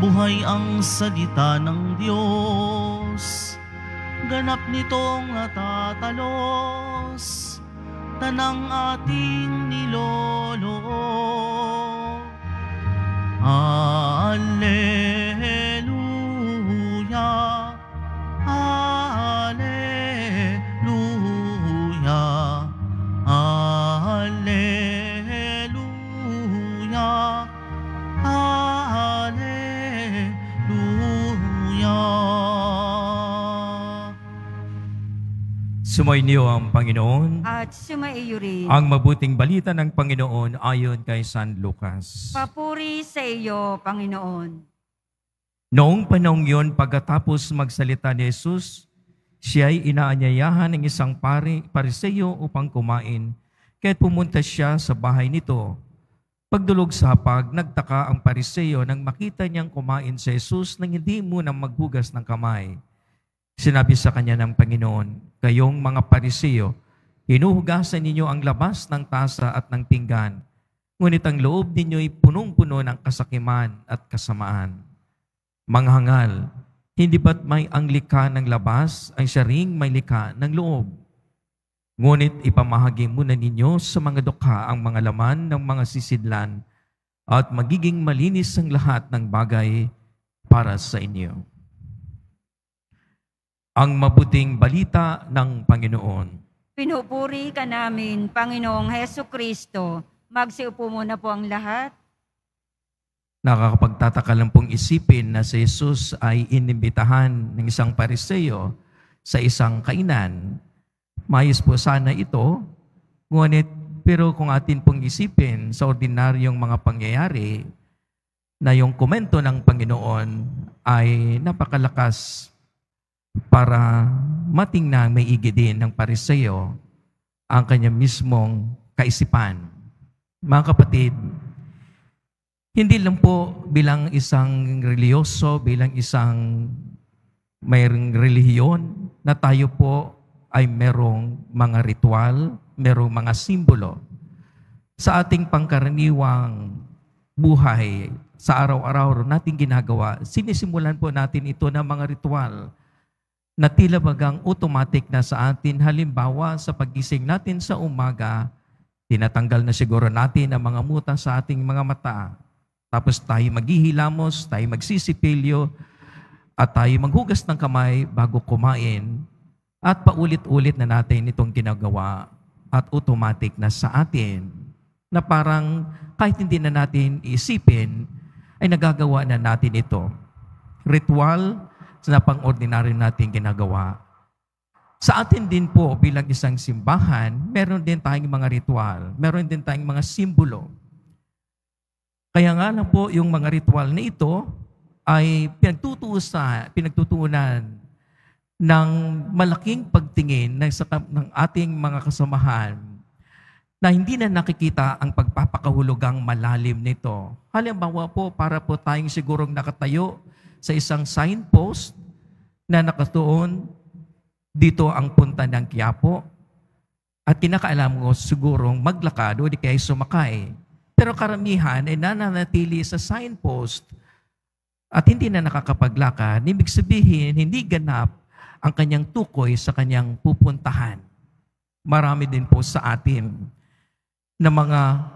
Buhay ang salita ng Diyos, ganap nitong natatalos, tanang ating niloloo. Alleluia, Alleluia, Alleluia, Alleluia. Sumainyo ang Panginoon. At sumaiyo rin. Ang mabuting balita ng Panginoon ayon kay San Lucas. Papuri sa iyo, Panginoon. Noong panahong yun, pagkatapos magsalita ni Jesus, siya ay inaanyayahan ng isang pariseyo upang kumain, kaya't pumunta siya sa bahay nito. Pagdulog sa hapag, nagtaka ang pariseyo nang makita niyang kumain si Jesus nang hindi munang maghugas ng kamay. Sinabi sa kanya ng Panginoon, "Kayong mga pariseyo, hinuhugasan ninyo ang labas ng tasa at ng pinggan, ngunit ang loob ninyo'y punong-puno ng kasakiman at kasamaan. Manghangal, hindi ba't may ang likha ng labas ay siya ring may likha ng loob? Ngunit ipamahagi muna ninyo sa mga dukha ang mga laman ng mga sisidlan at magiging malinis ang lahat ng bagay para sa inyo." Ang mabuting balita ng Panginoon. Pinupuri ka namin, Panginoong Heso Kristo. Magsiupo muna po ang lahat. Nakakapagtataka lang pong isipin na si Jesus ay inimbitahan ng isang pariseyo sa isang kainan. Mayos po sana ito, ngunit pero kung atin pong isipin sa ordinaryong mga pangyayari, na yung komento ng Panginoon ay napakalakas para matingnan may igi din ng pariseyo ang kanya mismong kaisipan. Mga kapatid, hindi lang po bilang isang reliyoso, bilang isang mayroong relihiyon na tayo po ay merong mga ritual, merong mga simbolo. Sa ating pangkaraniwang buhay, sa araw-araw nating ginagawa, sinisimulan po natin ito ng mga ritual na tila bagang automatic na sa atin. Halimbawa, sa pagising natin sa umaga, tinatanggal na siguro natin ang mga muta sa ating mga mata. Tapos tayo maghihilamos, tayo magsisipilyo, at tayo maghugas ng kamay bago kumain. At paulit-ulit na natin itong ginagawa at automatic na sa atin. Na parang kahit hindi na natin isipin, ay nagagawa na natin ito. Ritual na pang-ordinaryo natin ginagawa. Sa atin din po bilang isang simbahan, meron din tayong mga ritual, meron din tayong mga simbolo. Kaya nga lang po yung mga ritual na ito ay pinagtutuunan ng malaking pagtingin ng ating mga kasamahan na hindi na nakikita ang pagpapakahulugang malalim nito. Halimbawa po, para po tayong sigurong nakatayo sa isang signpost na nakatuon, dito ang punta ng Quiapo, at kinakaalam mo sigurong maglakad o di kaya sumakay. Pero karamihan ay nananatili sa signpost at hindi na nakakapaglakad. Ibig sabihin, hindi ganap ang kanyang tukoy sa kanyang pupuntahan. Marami din po sa atin na mga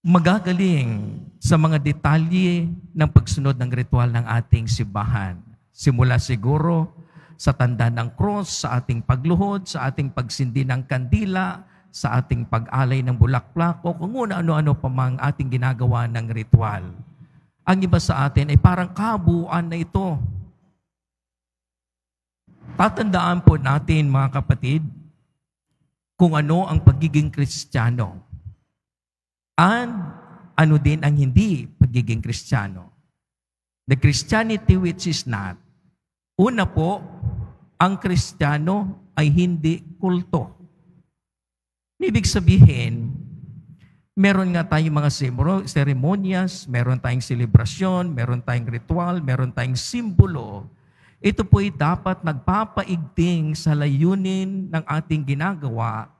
magagaling sa mga detalye ng pagsunod ng ritual ng ating simbahan. Simula siguro sa tanda ng cross, sa ating pagluhod, sa ating pagsindi ng kandila, sa ating pag-alay ng bulaklak, o kung ano-ano pa mang ating ginagawa ng ritual. Ang iba sa atin ay parang kabuuan na ito. Tatandaan po natin, mga kapatid, kung ano ang pagiging Kristiyano. And ano din ang hindi pagiging Kristiyano. The Christianity which is not. Una po, ang Kristiyano ay hindi kulto. Ibig sabihin, meron nga tayong mga seremonyas, meron tayong selebrasyon, meron tayong ritual, meron tayong simbolo. Ito po'y dapat nagpapaigting sa layunin ng ating ginagawa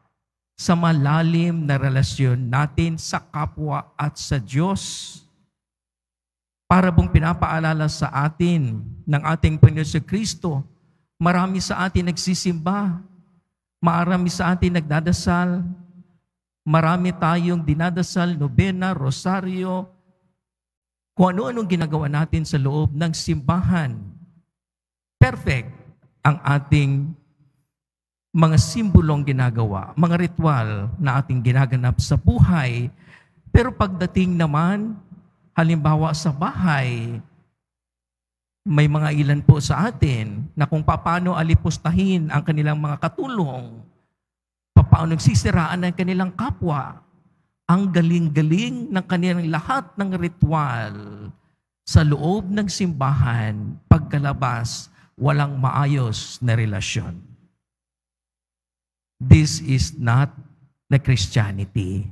sa malalim na relasyon natin sa kapwa at sa Diyos. Para bang pinapaalala sa atin ng ating Panginoon si Kristo, marami sa atin nagsisimba, marami sa atin nagdadasal, marami tayong dinadasal, nobena, rosaryo, kung ano-anong ginagawa natin sa loob ng simbahan. Perfect ang ating mga simbolong ginagawa, mga ritual na ating ginaganap sa buhay. Pero pagdating naman, halimbawa sa bahay, may mga ilan po sa atin na kung paano alipustahin ang kanilang mga katulong, paano nagsisiraan ng kanilang kapwa, ang galing-galing ng kanilang lahat ng ritual sa loob ng simbahan, pagkalabas, walang maayos na relasyon. This is not the Christianity.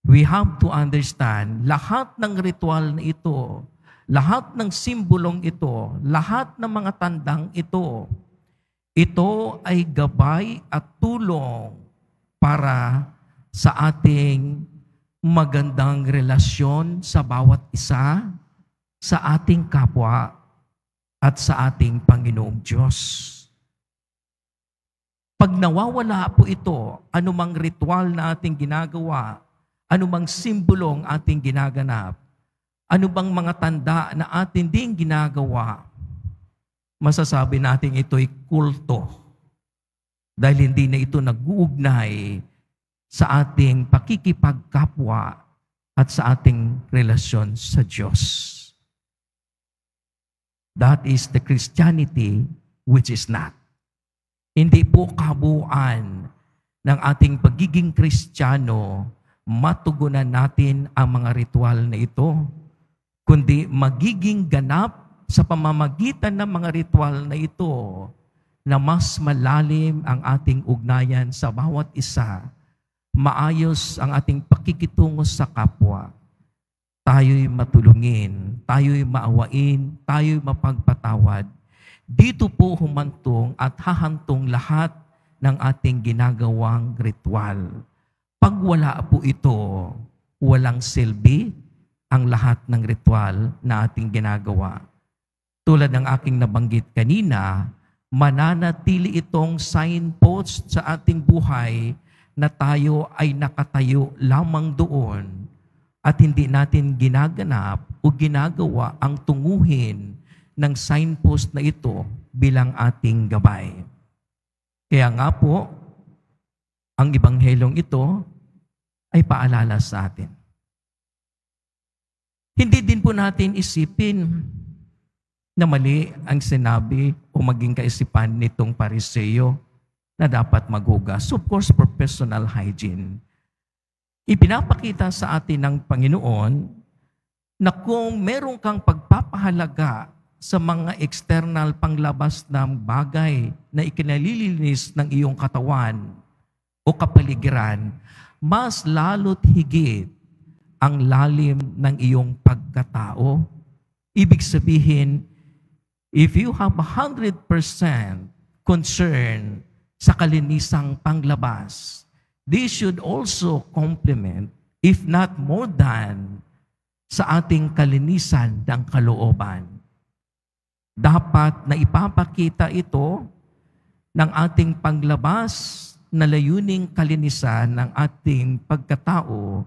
We have to understand, lahat ng ritual na ito, lahat ng simbolong ito, lahat ng mga tandang ito ay gabay at tulong para sa ating magandang relasyon sa bawat isa, sa ating kapwa, at sa ating Panginoong Diyos. Pag nawawala po ito, anumang ritual na ating ginagawa, anumang simbolong ating ginaganap, ano bang mga tanda na ating ding ginagawa, masasabi natin ito'y kulto. Dahil hindi na ito nag-uugnay sa ating pakikipagkapwa at sa ating relasyon sa Diyos. That is the Christianity which is not. Hindi po kabuuan ng ating pagiging Kristiyano matugunan natin ang mga ritual na ito, kundi magiging ganap sa pamamagitan ng mga ritual na ito na mas malalim ang ating ugnayan sa bawat isa, maayos ang ating pakikitungo sa kapwa, tayo'y matulungin, tayo'y maawain, tayo'y mapagpatawad. Dito po humantong at hahantong lahat ng ating ginagawang ritual. Pag wala po ito, walang silbi ang lahat ng ritual na ating ginagawa. Tulad ng aking nabanggit kanina, mananatili itong signpost sa ating buhay na tayo ay nakatayo lamang doon at hindi natin ginaganap o ginagawa ang tunguhin ng signpost na ito bilang ating gabay. Kaya nga po, ang Ebanghelyong ito ay paalala sa atin. Hindi din po natin isipin na mali ang sinabi o maging kaisipan nitong Pariseo na dapat maghugas. Of course, for personal hygiene. Ipinapakita sa atin ng Panginoon na kung meron kang pagpapahalaga sa mga external panglabas ng bagay na ikinalilinis ng iyong katawan o kapaligiran, mas lalo't higit ang lalim ng iyong pagkatao. Ibig sabihin, if you have 100% concern sa kalinisang panglabas, this should also complement, if not more than, sa ating kalinisan ng kalooban. Dapat na ipapakita ito ng ating panglabas na layuning kalinisan ng ating pagkatao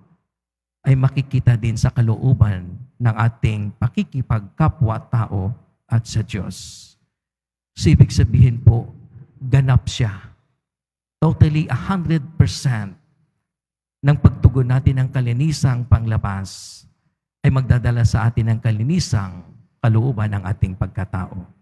ay makikita din sa kalooban ng ating pakikipagkapwa-tao at sa Diyos. So, ibig sabihin po, ganap siya. Totally 100% ng pagtugon natin ng kalinisang panglabas ay magdadala sa atin ng kalinisang kalooban ng ating pagkatao.